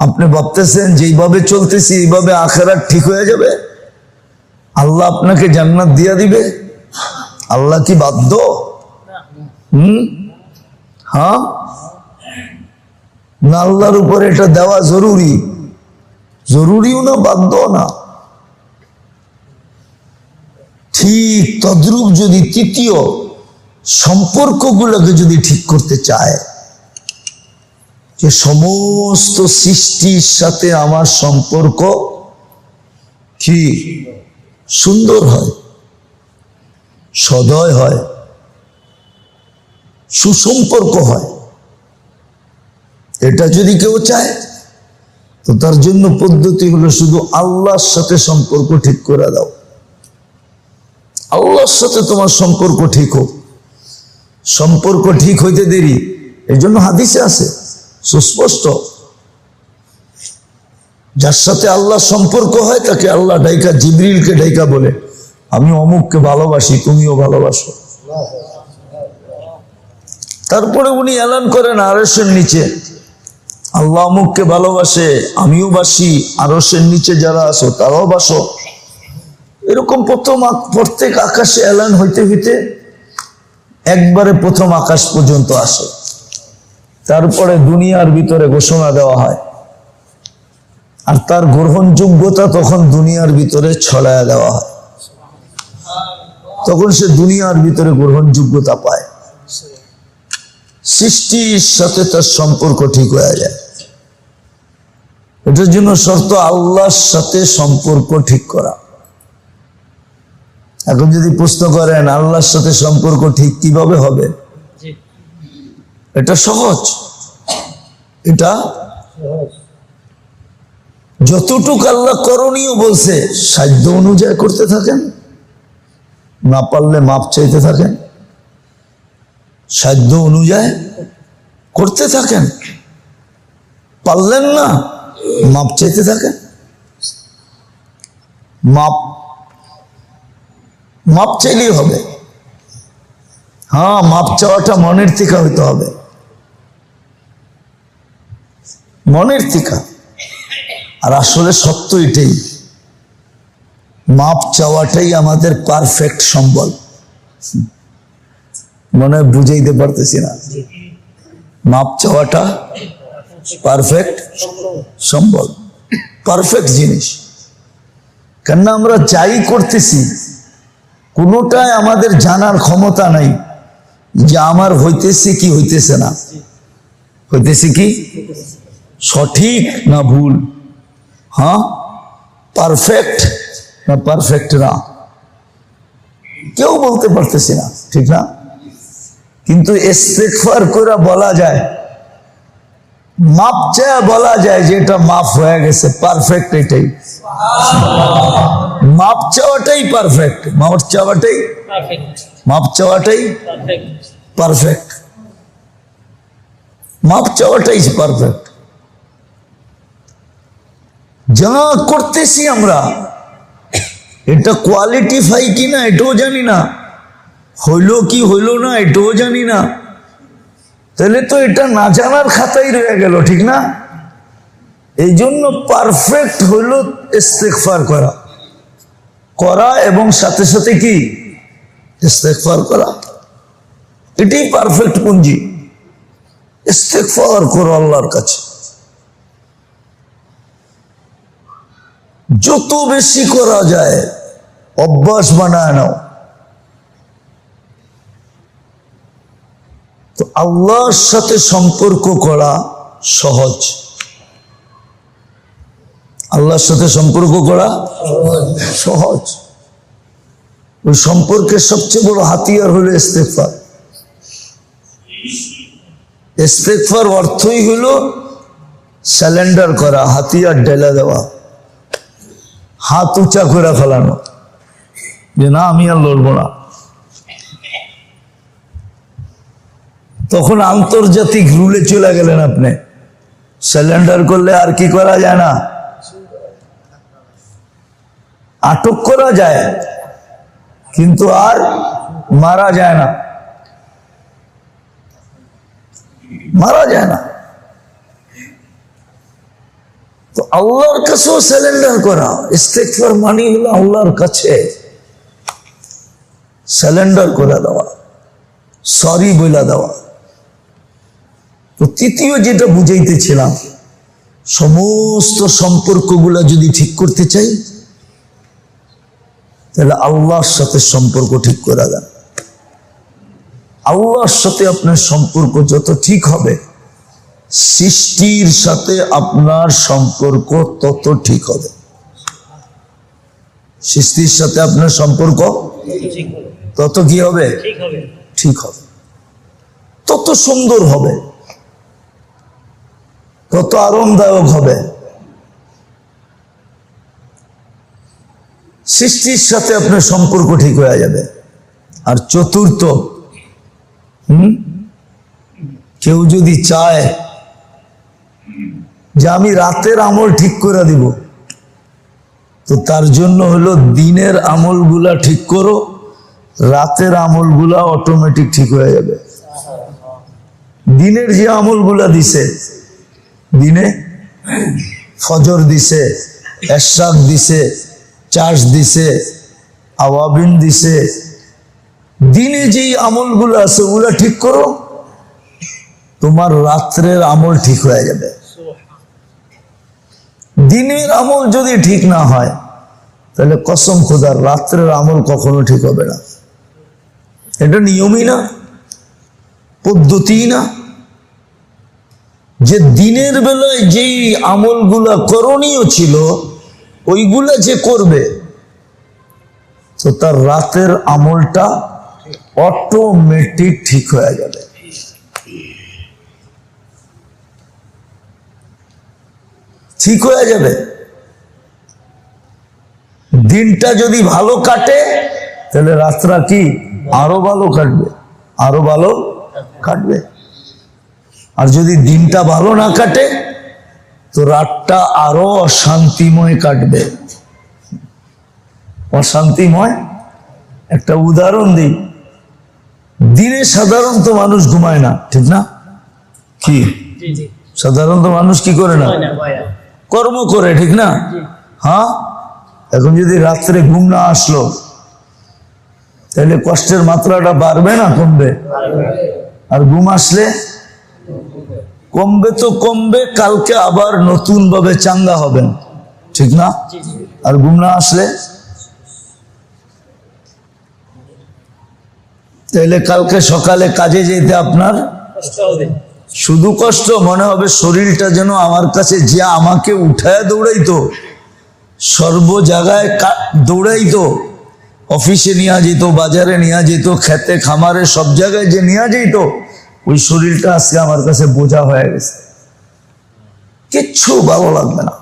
আপনি ভাবতেছেন যেইভাবে চলতেছি এইভাবে আখেরাত ঠিক হয়ে যাবে, আল্লাহ আপনাকে জান্নাত দিয়া দিবে? আল্লাহ কি বাধ্য? হ্যাঁ না, আল্লাহর উপরে এটা দেওয়া জরুরি, জরুরিও না, বাধ্য না। ঠিক তদ্রূপ যদি তৃতীয় সম্পর্কগুলোকে যদি ঠিক করতে চায়, যে সমস্ত সৃষ্টির সাথে আমার সম্পর্ক কি সুন্দর হয়, সদয় হয়, সুসম্পর্ক হয়, এটা যদি কেউ চায় তো তার জন্য পদ্ধতি হলো শুধু আল্লাহর সাথে সম্পর্ক ঠিক করে দাও। আল্লাহর সাথে তোমার সম্পর্ক ঠিক হোক। সম্পর্ক ঠিক হইতে দেরি, এই জন্য হাদিসে আছে সুস্পষ্ট, যার সাথে আল্লাহ সম্পর্ক হয় তাকে আল্লাহ ডাইকা, জিবরিলকে ডাইকা বলে আমি অমুককে ভালোবাসি, তুমিও ভালোবাসো। তারপরে উনি এলান করেন আরশের নিচে আল্লাহ অমুককে ভালোবাসে, আমিও বাসি, আরশের নিচে যারা আছো তারাও বাসো। এরকম প্রত্যেক আকাশে এলান হইতে হইতে একবারে প্রথম আকাশ পর্যন্ত আসে। তারপরে দুনিয়ার ভিতরে ঘোষণা দেওয়া হয়, আর তার গ্রহণযোগ্যতা তখন দুনিয়ার ভিতরে ছড়ায় দেওয়া হয়। তখন সে দুনিয়ার ভিতরে গ্রহণযোগ্যতা পায়, সৃষ্টির সাথে তার সম্পর্ক ঠিক হয়ে যায়। এটার জন্য শর্ত আল্লাহর সাথে সম্পর্ক ঠিক করা। এখন যদি প্রশ্ন করেন আল্লাহর সাথে সম্পর্ক ঠিক কিভাবে হবে, এটা সহজ। এটা যতটুকু আল্লাহ করণীয় বলছে সাধ্য অনুযায়ী করতে থাকেন, না পারলে মাপ চাইতে থাকেন, সাধ্য অনুযায়ী করতে থাকেন, পারলেন না মাপ চাইতে থাকেন। মাপ চাইলেই হবে। হ্যাঁ, মাপ চাওয়াটা মনের থেকে হইতে হবে, মনের থেকে। আর আসলে সত্য এটাই, মাপ চাওয়াটাই আমাদের পারফেক্ট সম্বল। মনে হয় বুঝাইতে পারতেছি না, মাপ চাওয়াটা পারফেক্ট সম্বল, পারফেক্ট জিনিস। কেননা আমরা যাই করতেছি কোনোটাই আমাদের জানার ক্ষমতা নাই যে আমার হইতেছে কি হইতেছে না, হইতেছে কি সঠিক না ভুল, হ্যাঁ পারফেক্ট না পারফেক্ট না, কেউ বলতে পারতেছি না, ঠিক না? কিন্তু ইস্তেগফার করে বলা যায়, মাপ চায় বলা যায় যে এটা মাফ হয়ে গেছে, পারফেক্ট। এটাই মাপ চাওয়াটাই পারফেক্ট, মাপ চাওয়াটাই পারফেক্ট, মাপ চাওয়াটাই পারফেক্ট। যা করতেছি আমরা এটা কোয়ালিটিফাই কিনা এটাও জানি না, হইলো কি হইলো না এটাও জানি না, তাহলে তো এটা না জানার খাতাই রয়ে গেল, ঠিক না? এই জন্য পারফেক্ট হইলো ইস্তেগফার করা এবং সাথে সাথে কি ইস্তেগফার করা, এটাই পারফেক্ট পুঞ্জি। ইস্তেগফার করো আল্লাহর কাছে, যত বেশি করা যায় অভ্যাস বানায় নাও। তো আল্লাহর সাথে সম্পর্ক করা সহজ, আল্লাহর সাথে সম্পর্ক করা সহজ। ওই সম্পর্কের সবচেয়ে বড় হাতিয়ার হলো ইস্তেগফার। ইস্তেগফার অর্থই হলো স্যালেন্ডার করা, হাতিয়ার ঢেলে দেওয়া, হাত উঁচা করে ফেলানো যে না আমি আর লড়বো না। তখন আন্তর্জাতিক রুলে চলে গেলেন আপনি। স্যালেন্ডার করলে আর কি করা যায় না, আটক করা যায় কিন্তু আর মারা যায় না, মারা যায় না। তো আল্লাহর কাছেও স্যালেন্ডার করা, ইস্তেগফার মানে হলো আল্লাহর কাছে স্যালেন্ডার করে দেওয়া, সরি বলে দেওয়া। তো তৃতীয় যেটা বুঝাইতেছিলাম, সমস্ত সম্পর্কগুলা যদি ঠিক করতে চাই তাহলে আল্লাহর সাথে সম্পর্ক ঠিক করা যায়। আল্লাহর সাথে আপনার সম্পর্ক যত ঠিক হবে, সৃষ্টির সাথে আপনার সম্পর্ক তত ঠিক হবে। সৃষ্টির সাথে আপনার সম্পর্ক তত কি হবে, ঠিক হবে, তত সুন্দর হবে, তত আরামদায়ক হবে। সৃষ্টির সাথে আপনার সম্পর্ক ঠিক হয়ে যাবে। আর চতুর্থ, কেউ যদি চায় যে আমি রাতের আমল ঠিক করে দিব, তো তার জন্য হলো দিনের আমলগুলা ঠিক করো, রাতের আমলগুলা অটোমেটিক ঠিক হয়ে যাবে। দিনের যে আমলগুলা দিছে, দিনে ফজর দিছে, এশরাক দিছে, চার্জ দিছে, আওয়াবিন দিছে, দিনে যেই আমলগুলো আছে ওগুলা ঠিক করো, তোমার রাত্রের আমল ঠিক হয়ে যাবে। দিনের আমল যদি ঠিক না হয় তাহলে কসম খোদার রাত্রের আমল কখনো ঠিক হবে না। এটা নিয়মই না, পদ্ধতি না। যে দিনের বেলায় যেই আমলগুলা করণীয় ছিল ওইগুলা যে করবে, তো তার রাতের আমলটা অটোমেটিক ঠিক হয়ে যাবে। ঠিক হয়ে যাবে। দিনটা যদি ভালো কাটে তাহলে রাতটা কি আরো ভালো কাটবে, আরো ভালো কাটবে। আর যদি দিনটা ভালো না কাটে তো রাতটা আরো অশান্তিময় কাটবে, অশান্তিময়। একটা উদাহরণ দিই, দিনে সাধারণত মানুষ ঘুমায় না, ঠিক না? কি সাধারণত মানুষ কি করে না? কর্ম করে, ঠিক না? হ্যাঁ, এখন যদি রাত্রে ঘুম না আসলো তাহলে কষ্টের মাত্রাটা বাড়বে না কমবে? আর ঘুম আসলে কমবে তো কমবে, কালকে আবার নতুন ভাবে চাঙ্গা হবেন, ঠিক না? আর ঘুম না আসলে তাহলে কালকে সকালে কাজে যেতে আপনার শুধু কষ্ট মনে হবে, শরীরটা যেন আমার কাছে যে আমাকে উঠায় দৌড়াইতো, সর্ব জায়গায় দৌড়াইতো, অফিসে নিয়ে যেত, বাজারে নিয়ে যেত, খেতে খামারে সব জায়গায় যে নিয়ে যেত, ওই শরীরটা আজকে আমার কাছে বোঝা হয়ে গেছে, কিচ্ছু ভালো লাগবে না।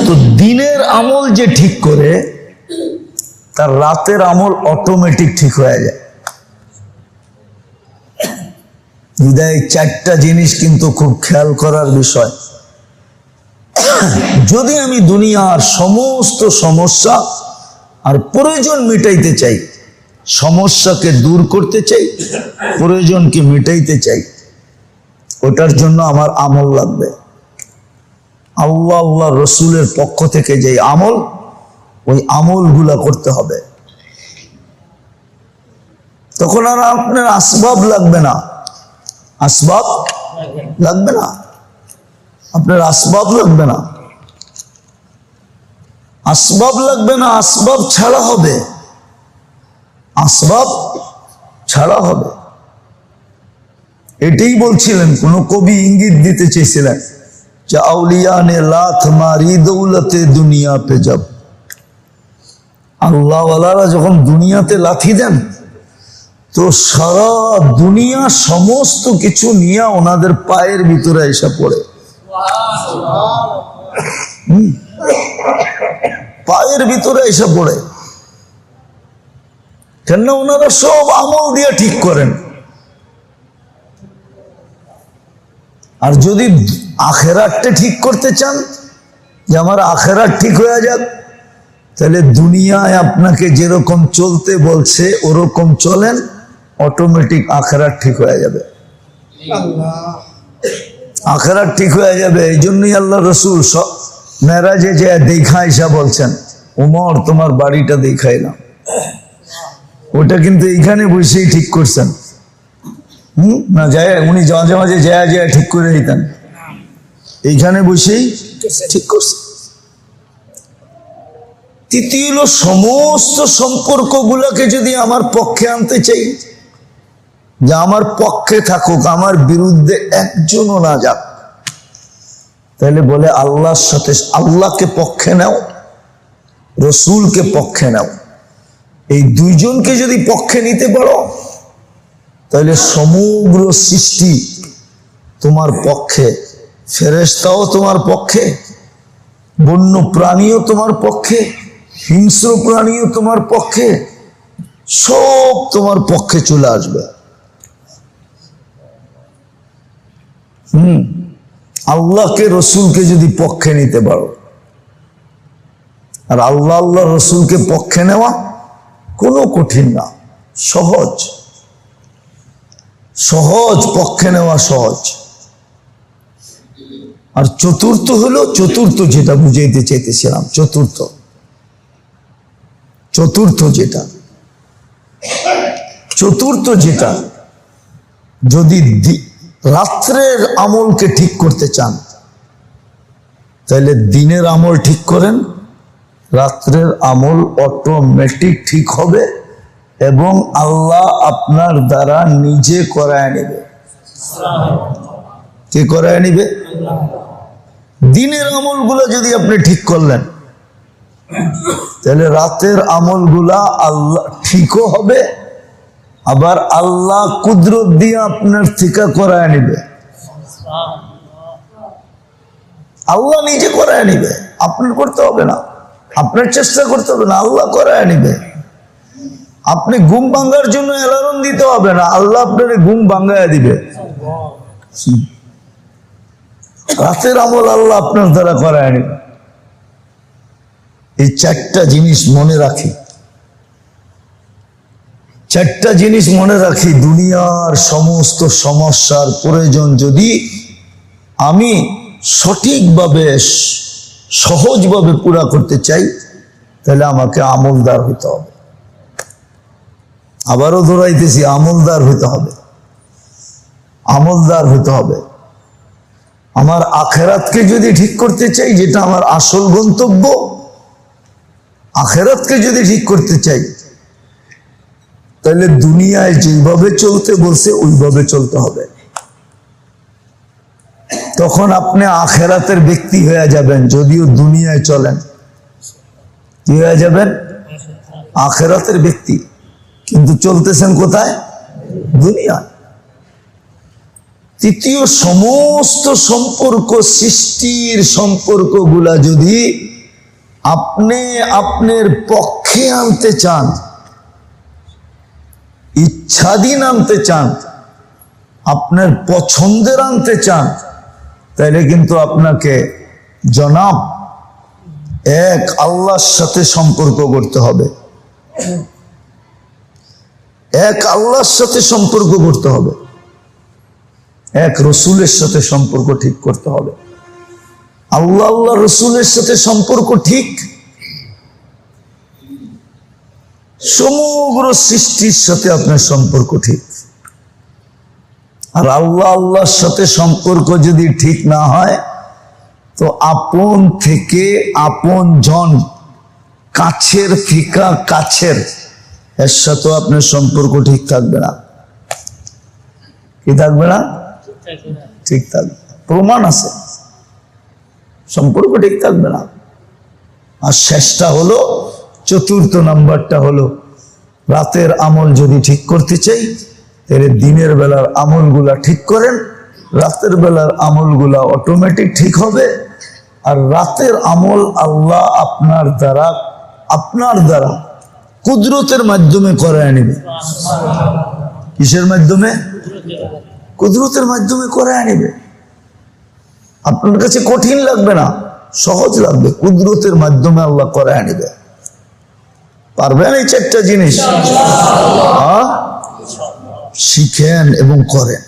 তো দিনের আমল যে ঠিক করে তার রাতের আমল অটোমেটিক ঠিক হয়ে যায়। হৃদয়ে চারটা জিনিস কিন্তু খুব খেয়াল করার বিষয়। যদি আমি দুনিয়ার সমস্ত সমস্যা আর প্রয়োজন মিটাইতে চাই, সমস্যাকে দূর করতে চাই, প্রয়োজনকে মিটাইতে চাই, ওটার জন্য আমার আমল লাগবে। আল্লাহ আল্লাহ রসুলের পক্ষ থেকে যে আমল, ওই আমলগুলা করতে হবে। তখন আর আপনার আসবাব লাগবে না, আসবাব লাগবে না, আপনার আসবাব লাগবে না, আসবাব লাগবে না, আসবাব ছাড়া হবে, আসবাব ছাড়া হবে। এটাই বলছিলেন, কোন কবি ইঙ্গিত দিতে চেয়েছিলেন যে আউলিয়া নে লাথ মারি দৌলতে দুনিয়া পে যাব। আল্লাহ ওয়ালারা যখন দুনিয়াতে লাথি দেন তো সারা দুনিয়া সমস্ত কিছু নিয়ে ওনাদের পায়ের ভিতরে এসে পড়ে, পায়ের ভিতরে এসে পড়ে। কেন? ওনারা সব আমল দিয়ে ঠিক করেন। আর যদি আখেরাতটা ঠিক করতে চান যে আমার আখেরাত ঠিক হয়ে যাক, তাহলে দুনিয়ায় আপনাকে যেরকম চলতে বলছে ওরকম চলেন, অটোমেটিক আখেরাত ঠিক হয়ে যাবে, আখেরাত ঠিক হয়ে যাবে। এই জন্যই আল্লাহ রসুল মেরাজে যে দেখা এসা বলছেন, উমর তোমার বাড়িটা দেখাইলাম। ওটা কিন্তু এইখানে বসেই ঠিক করছেন, না যায় উনি মাঝে মাঝে যায় যায় ঠিক করে দিতেন, এইখানে বসেই ঠিক করছেন। তৃতীয় হলো, সমস্ত সম্পর্ক গুলাকে যদি আমার পক্ষে আনতে চাই, যে আমার পক্ষে থাকুক, আমার বিরুদ্ধে একজনও না যাক, তাহলে বলে আল্লাহর সাথে, আল্লাহকে পক্ষে নাও, রসুলকে পক্ষে নাও। এই দুইজনকে যদি পক্ষে নিতে পারো তাহলে সমগ্র সৃষ্টি তোমার পক্ষে, ফেরেশতাও তোমার পক্ষে, বন্য প্রাণীও তোমার পক্ষে, হিংস্র প্রাণীও তোমার পক্ষে, সব তোমার পক্ষে চলে আসবে। আল্লাহকে রসুলকে যদি পক্ষে নিতে পারো, আর আল্লাহ আল্লাহ রসুলকে পক্ষে নেওয়া কোনো কঠিন না, সহজ সহজ, পক্ষে নেওয়া সহজ। আর চতুর্থ হলো, চতুর্থ যেটা বুঝাইতে চাইতেছিলাম, চতুর্থ যেটা যদি রাত্রের আমলকে ঠিক করতে চান তাহলে দিনের আমল ঠিক করেন, রাত্রের আমল অটোমেটিক ঠিক হবে এবং আল্লাহ আপনার দ্বারা নিজে করায় নেবে। কে করায় নিবে? দিনের আমলগুলো যদি আপনি ঠিক করলেন, তাহলে রাতের আমলগুলা আল্লাহ ঠিকও হবে, আবার আল্লাহ কুদরত দিয়ে আপনার থেকে করায় নিবে। আল্লাহ নিজে করায় নিবে, আপনার করতে হবে না, আপনার চেষ্টা করতে হবে না, আল্লাহ করায় নিবে। আপনি ঘুম ভাঙার জন্য অ্যালার্ম দিতে হবে না, আল্লাহ আপনার ঘুম ভাঙায় দিবে। রাতের আমল আল্লাহ আপনার দ্বারা করায় নিবে। এই চারটা জিনিস মনে রাখি, চারটা জিনিস মনে রাখি। দুনিয়ার সমস্ত সমস্যার প্রয়োজন যদি আমি সঠিকভাবে সহজভাবে পুরা করতে চাই, তাহলে আমাকে আমলদার হইতে হবে। আবারও দৌড়াইতেছি, আমলদার হইতে হবে, আমলদার হইতে হবে। আমার আখেরাতকে যদি ঠিক করতে চাই, যেটা আমার আসল গন্তব্য, আখেরাতকে যদি ঠিক করতে চাই, তাহলে দুনিয়ায় যেভাবে চলতে বলছে ওইভাবে চলতে হবে। তখন আপনি আখেরাতের ব্যক্তি হয়ে যাবেন। যদিও দুনিয়ায় চলেন, কি হয়ে যাবেন? আখেরাতের ব্যক্তি, কিন্তু চলতেছেন কোথায়? দুনিয়ায়। তৃতীয়, সমস্ত সম্পর্ক, সৃষ্টির সম্পর্কগুলা যদি আপনি আপনার পক্ষে আনতে চান, ইচ্ছাধীন আনতে চান, আপনার পছন্দের আনতে চান, তাহলে কিন্তু আপনাকে জনাব এক আল্লাহর সাথে সম্পর্ক করতে হবে, এক আল্লাহর সাথে সম্পর্ক করতে হবে, এক রসুলের সাথে সম্পর্ক ঠিক করতে হবে। আল্লাহ আল্লাহ রসুলের সাথে সম্পর্ক ঠিক, সমগ্র সৃষ্টির সাথে আপনার সম্পর্ক ঠিক। আর আল্লাহ আল্লাহর সাথে সম্পর্ক যদি ঠিক না হয়, তো আপন থেকে আপন জন, কাছের থেকে কাছের, এর সাথেও আপনার সম্পর্ক ঠিক থাকবে না। কি থাকবে না? ঠিক থাকবে, প্রমাণ আছে, সম্পর্ক ঠিক থাকবে না। আর শেষটা হলো, চতুর্থ নাম্বারটা হলো, রাতের আমল যদি ঠিক করতে চাই, তাহলে দিনের বেলার আমলগুলা ঠিক করেন, রাতের বেলার আমলগুলা অটোমেটিক ঠিক হবে। আর রাতের আমল আল্লাহ আপনার দ্বারা কুদরতের মাধ্যমে করায় নেবে। কিসের মাধ্যমে? কুদরতের মাধ্যমে করায় নেবে। আপনার কাছে কঠিন লাগবে না, সহজ লাগবে, কুদরতের মাধ্যমে আল্লাহ করায় নেবে। পারবেন এই চারটা জিনিস? শিখেন এবং করেন।